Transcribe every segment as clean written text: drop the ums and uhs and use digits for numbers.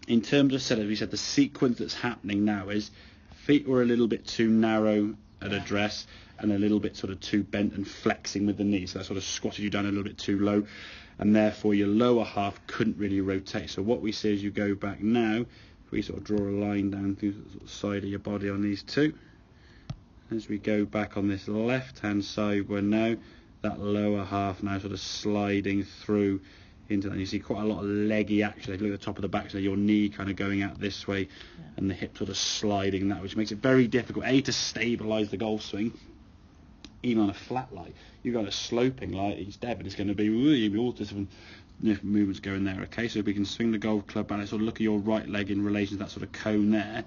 in terms of setup, we said the sequence that's happening now is feet were a little bit too narrow at address and a little bit sort of too bent and flexing with the knees. So that sort of squatted you down a little bit too low, and therefore your lower half couldn't really rotate. So what we see as you go back now, if we sort of draw a line down through the sort of side of your body on these two, as we go back on this left hand side, we're now that lower half now sort of sliding through into that. And you see quite a lot of leggy action. If you look at the top of the back, so your knee kind of going out this way and the hip sort of sliding that, which makes it very difficult, A, to stabilise the golf swing. Even on a flat lie, you've got a sloping lie, it's dead, but it's going to be really all different movements going there. Okay, so if we can swing the golf club back, sort of look at your right leg in relation to that sort of cone there,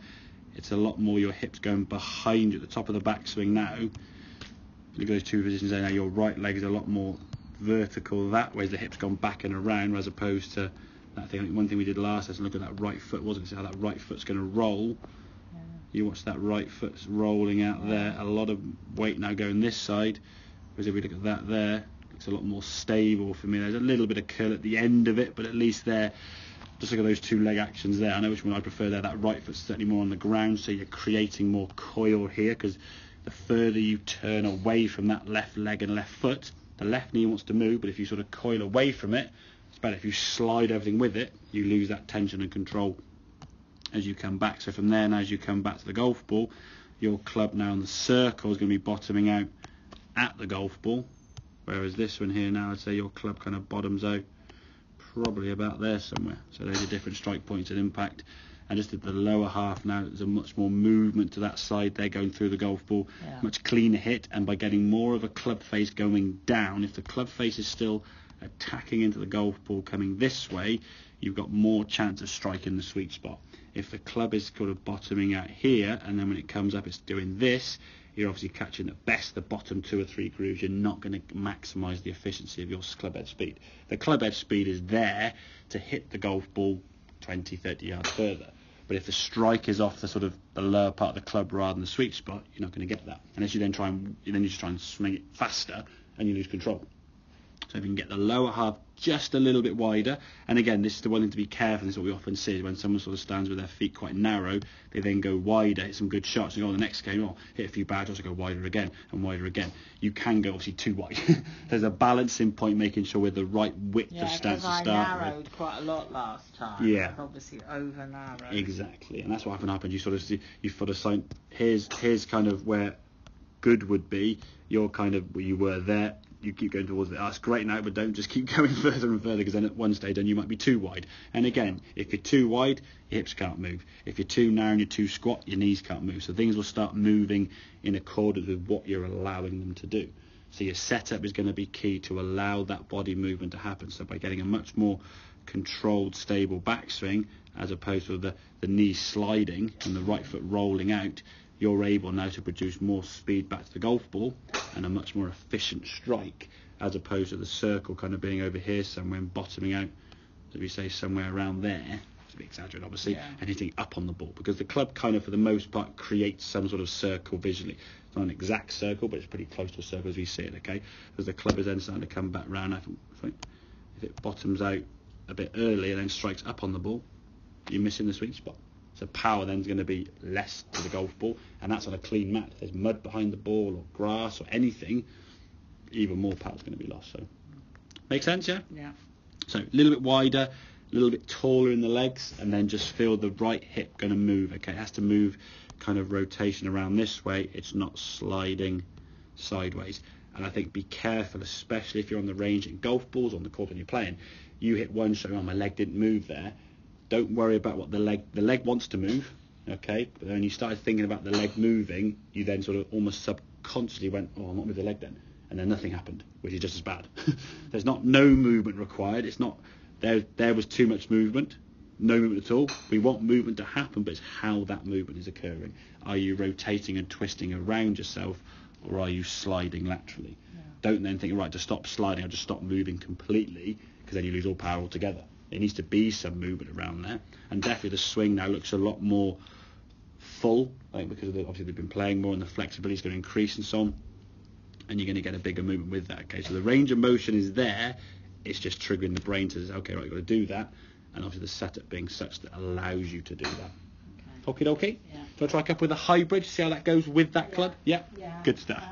it's a lot more your hips going behind you at the top of the backswing now. Look at those two positions there now, your right leg is a lot more vertical that way, as the hips gone back and around, as opposed to that thing. I think one thing we did last lesson, look at that right foot, wasn't it? See how that right foot's going to roll. You watch that right foot's rolling out there, a lot of weight now going this side, whereas if we look at that there, it's a lot more stable for me. There's a little bit of curl at the end of it, but at least there, just look at those two leg actions there. I know which one I prefer there. That right foot's certainly more on the ground, so you're creating more coil here, because the further you turn away from that left leg and left foot, the left knee wants to move, but if you sort of coil away from it, it's better. If you slide everything with it, you lose that tension and control as you come back. So from there now, as you come back to the golf ball, your club now in the circle is going to be bottoming out at the golf ball, whereas this one here now, I'd say your club kind of bottoms out probably about there somewhere. So those are different strike points and impact. And just at the lower half now, there's a much more movement to that side there going through the golf ball, much cleaner hit, and by getting more of a club face going down, if the club face is still attacking into the golf ball coming this way, you've got more chance of striking the sweet spot. If the club is sort of bottoming out here, and then when it comes up it's doing this, you're obviously catching at best the bottom 2 or 3 grooves. You're not going to maximise the efficiency of your club head speed. The club head speed is there to hit the golf ball 20, 30 yards further. But if the strike is off the sort of the lower part of the club rather than the sweet spot, you're not going to get that. Unless you then you just try and swing it faster and you lose control. So if you can get the lower half just a little bit wider, and again, this is the one thing to be careful, this is what we often see, when someone sort of stands with their feet quite narrow, they then go wider, hit some good shots, and go on the next game, hit a few bad shots, go wider again, and wider again. You can go obviously too wide. There's a balancing point, making sure we're the right width of stance to start with. Yeah, because I narrowed quite a lot last time. Yeah. I've obviously over-narrowed. Exactly, and that's what often happens. You sort of see, you sort of sign, here's kind of where good would be, you're kind of where you were there, you keep going towards it. That's great now, but don't just keep going further and further, because then at one stage then you might be too wide. And again, if you're too wide, your hips can't move. If you're too narrow and you're too squat, your knees can't move. So things will start moving in accordance with what you're allowing them to do. So your setup is going to be key to allow that body movement to happen. So by getting a much more controlled, stable backswing, as opposed to the knee sliding and the right foot rolling out, you're able now to produce more speed back to the golf ball and a much more efficient strike, as opposed to the circle kind of being over here somewhere and bottoming out, as we say, somewhere around there. It's a bit exaggerated, obviously, and hitting up on the ball, because the club kind of, for the most part, creates some sort of circle visually. It's not an exact circle, but it's pretty close to a circle as we see it, okay? Because the club is then starting to come back round. I think if it bottoms out a bit early and then strikes up on the ball, you're missing the sweet spot. So power then is going to be less to the golf ball, and that's on a clean mat. If there's mud behind the ball or grass or anything, even more power is going to be lost. So, make sense, yeah? Yeah. So a little bit wider, a little bit taller in the legs, and then just feel the right hip going to move. Okay, it has to move kind of rotation around this way. It's not sliding sideways. And I think be careful, especially if you're on the range in golf balls, on the court when you're playing. You hit one shot, my leg didn't move there. Don't worry about what the leg wants to move, okay? But when you started thinking about the leg moving, you then sort of almost subconsciously went, I'm not with the leg then. And then nothing happened, which is just as bad. There's no movement required. It's not, there was too much movement, no movement at all. We want movement to happen, but it's how that movement is occurring. Are you rotating and twisting around yourself, or are you sliding laterally? Yeah. Don't then think, right, to stop sliding, I'll just stop moving completely, because then you lose all power altogether. There needs to be some movement around there, and definitely the swing now looks a lot more full, because obviously they've been playing more and the flexibility is going to increase and so on, and you're going to get a bigger movement with that. Okay, so the range of motion is there, it's just triggering the brain to say, okay, right, you've got to do that, and obviously the setup being such that allows you to do that. Okay. Okie dokie? Yeah. Do I try a couple with a hybrid, see how that goes with that club? Yeah? Yeah. Good stuff.